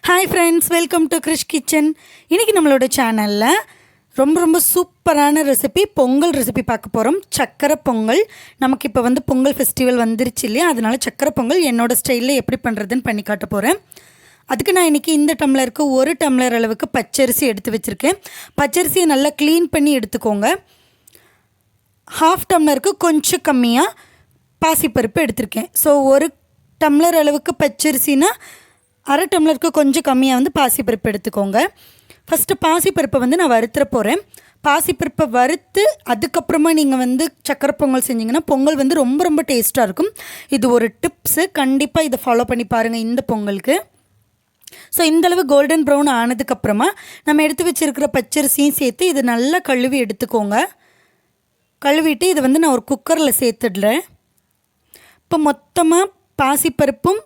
Hi friends, welcome to Krish kitchen. இன்றைக்கி நம்மளோட சேனலில் ரொம்ப சூப்பரான ரெசிபி பொங்கல் ரெசிபி பார்க்க போகிறோம். சக்கரை பொங்கல். நமக்கு இப்போ பொங்கல் ஃபெஸ்டிவல் வந்துருச்சு இல்லையா, அதனால் சக்கரை பொங்கல் என்னோடய ஸ்டைலில் எப்படி பண்ணுறதுன்னு பண்ணி காட்ட போகிறேன். அதுக்கு நான் இன்றைக்கி இந்த டம்ளருக்கு 1 டம்ளர் அளவுக்கு பச்சரிசி எடுத்து வச்சுருக்கேன். பச்சரிசியை நல்லா க்ளீன் பண்ணி எடுத்துக்கோங்க. 1/2 டம்ளருக்கு கொஞ்சம் கம்மியாக பாசிப்பருப்பு எடுத்திருக்கேன். ஸோ 1 டம்ளர் அளவுக்கு பச்சரிசினா 1/2 டம்ளருக்கு கொஞ்சம் கம்மியாக பாசிப்பருப்பு எடுத்துக்கோங்க. ஃபஸ்ட்டு பாசிப்பருப்பை நான் வறுத்துற போகிறேன். பாசிப்பருப்பை வறுத்து அதுக்கப்புறமா நீங்கள் சக்கரை பொங்கல் செஞ்சிங்கன்னா பொங்கல் ரொம்ப டேஸ்ட்டாக இருக்கும். இது ஒரு டிப்ஸு, கண்டிப்பாக இதை ஃபாலோ பண்ணி பாருங்கள் இந்த பொங்கலுக்கு. ஸோ இந்தளவு கோல்டன் ப்ரௌன் ஆனதுக்கப்புறமா நம்ம எடுத்து வச்சுருக்கிற பச்சரிசியும் சேர்த்து இதை நல்லா கழுவி எடுத்துக்கோங்க. கழுவிட்டு இதை நான் ஒரு குக்கரில் சேர்த்துடுறேன். இப்போ மொத்தமாக பாசிப்பருப்பும்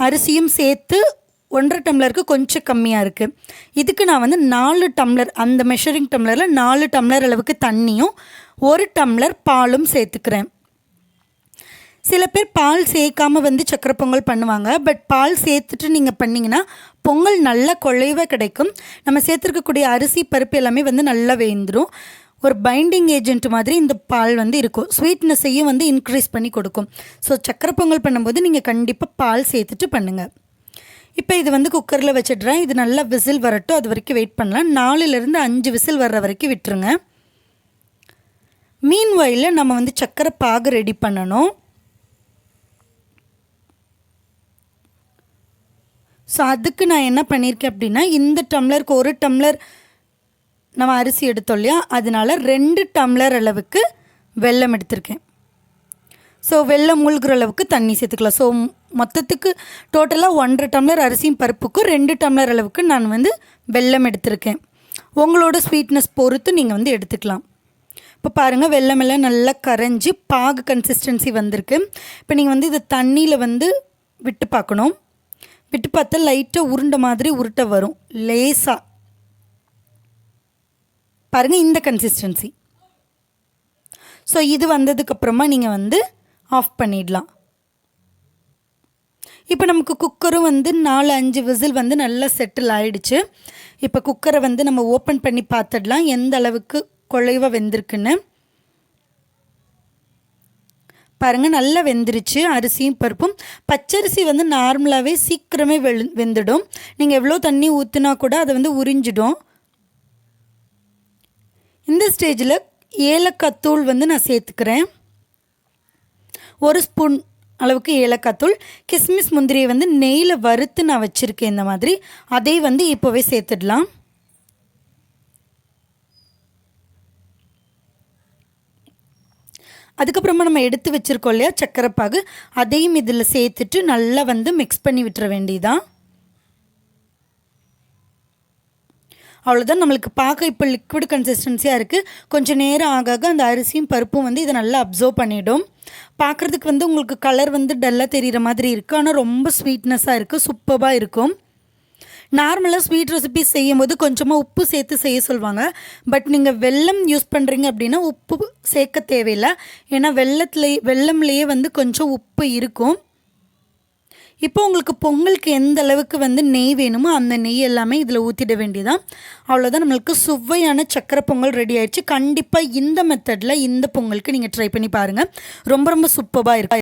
அரிசியும் சேர்த்து 1/2 டம்ளருக்கு கொஞ்சம் கம்மியாக இருக்குது. இதுக்கு நான் 4 டம்ளர், அந்த மெஷரிங் டம்ளரில் 4 டம்ளர் அளவுக்கு தண்ணியும் 1 டம்ளர் பாலும் சேர்த்துக்கிறேன். சில பேர் பால் சேர்க்காமல் சக்கரை பொங்கல் பண்ணுவாங்க. பட் பால் சேர்த்துட்டு நீங்கள் பண்ணிங்கன்னா பொங்கல் நல்லா குழைவாக கிடைக்கும். நம்ம சேர்த்துருக்கக்கூடிய அரிசி பருப்பு எல்லாமே நல்லா வேந்துடும். ஒரு பைண்டிங் ஏஜென்ட் மாதிரி இந்த பால் இருக்கும். ஸ்வீட்னஸையும் இன்க்ரீஸ் பண்ணி கொடுக்கும். ஸோ சக்கரை பொங்கல் பண்ணும்போது நீங்கள் கண்டிப்பாக பால் சேர்த்துட்டு பண்ணுங்கள். இப்போ இது குக்கரில் வச்சிடுறேன். இது நல்லா விசில் வரட்டும், அது வரைக்கும் வெயிட் பண்ணலாம். 4லேருந்து 5 விசில் வர்ற வரைக்கும் விட்டுருங்க. மீன்வாயில் நம்ம சக்கரை பாகு ரெடி பண்ணணும். ஸோ அதுக்கு நான் என்ன பண்ணியிருக்கேன் அப்படின்னா, இந்த டம்ளருக்கு 1 டம்ளர் நம்ம அரிசி எடுத்தோம் இல்லையா, அதனால் 2 டம்ளர் அளவுக்கு வெல்லம் எடுத்திருக்கேன். ஸோ வெல்லம் மூழ்கிற அளவுக்கு தண்ணி சேர்த்துக்கலாம். ஸோ மொத்தத்துக்கு டோட்டலாக 1/2 டம்ளர் அரிசியும் பருப்புக்கும் 2 டம்ளர் அளவுக்கு நான் வெல்லம் எடுத்திருக்கேன். உங்களோட ஸ்வீட்னஸ் பொறுத்து நீங்கள் எடுத்துக்கலாம். இப்போ பாருங்கள், வெல்லமெல்லாம் நல்லா கரைஞ்சி பாகு கன்சிஸ்டன்சி வந்திருக்கு. இப்போ நீங்கள் இதை தண்ணியில் விட்டு பார்க்கணும். விட்டு பார்த்தா லைட்டாக உருண்டை மாதிரி உருட்டை வரும். லேசாக பாருங்கள், இந்த கன்சிஸ்டன்சி. ஸோ இது வந்ததுக்கப்புறமா நீங்கள் ஆஃப் பண்ணிடலாம். இப்போ நமக்கு குக்கரும் 4-5 விசில் நல்லா செட்டில் ஆகிடுச்சு. இப்போ குக்கரை நம்ம ஓப்பன் பண்ணி பார்த்துடலாம் எந்த அளவுக்கு குழைவாக வெந்திருக்குன்னு. பாருங்கள், நல்லா வெந்துருச்சு அரிசியும் பருப்பும். பச்சரிசி நார்மலாகவே சீக்கிரமே வெந்துடும். நீங்கள் எவ்வளோ தண்ணி ஊற்றினா கூட அதை உறிஞ்சிடும். இந்த ஸ்டேஜில் ஏலக்காய் தூள் நான் சேர்த்துக்கிறேன். 1 ஸ்பூன் அளவுக்கு ஏலக்காய் தூள். கிஸ்மிஸ் முந்திரியை நெய்யில் வறுத்து நான் வச்சுருக்கேன் இந்த மாதிரி. அதை இப்போவே சேர்த்துடலாம். அதுக்கப்புறமா நம்ம எடுத்து வச்சுருக்கோம் இல்லையா சக்கரை பாகு, அதையும் இதில் சேர்த்துட்டு நல்லா மிக்ஸ் பண்ணி விட்டுற வேண்டியதான். அவ்வளோதான். நம்மளுக்கு பார்க்க இப்போ லிக்விட் கன்சிஸ்டன்சியாக இருக்குது. கொஞ்சம் நேரம் ஆக அந்த அரிசியும் பருப்பும் இதை நல்லா அப்சர்வ் பண்ணிவிடும். பார்க்குறதுக்கு உங்களுக்கு கலர் டல்லாக தெரிகிற மாதிரி இருக்குது. ஆனால் ரொம்ப ஸ்வீட்னஸாக இருக்குது, சூப்பராக இருக்கும். நார்மலாக ஸ்வீட் ரெசிபி செய்யும்போது கொஞ்சமாக உப்பு சேர்த்து செய்ய சொல்லுவாங்க. பட் நீங்கள் வெல்லம் யூஸ் பண்ணுறீங்க அப்படின்னா உப்பு சேர்க்க தேவையில்லை. ஏன்னா வெல்லம்லேயே கொஞ்சம் உப்பு இருக்கும். இப்போ உங்களுக்கு பொங்கலுக்கு எந்த அளவுக்கு நெய் வேணுமோ அந்த நெய் எல்லாமே இதில் ஊற்றிட வேண்டியதான். அவ்வளோதான், நம்மளுக்கு சுவையான சக்கரை பொங்கல் ரெடி ஆயிடுச்சு. கண்டிப்பாக இந்த மெத்தடில் இந்த பொங்கலுக்கு நீங்கள் ட்ரை பண்ணி பாருங்கள். ரொம்ப சூப்பராக இருக்கும்.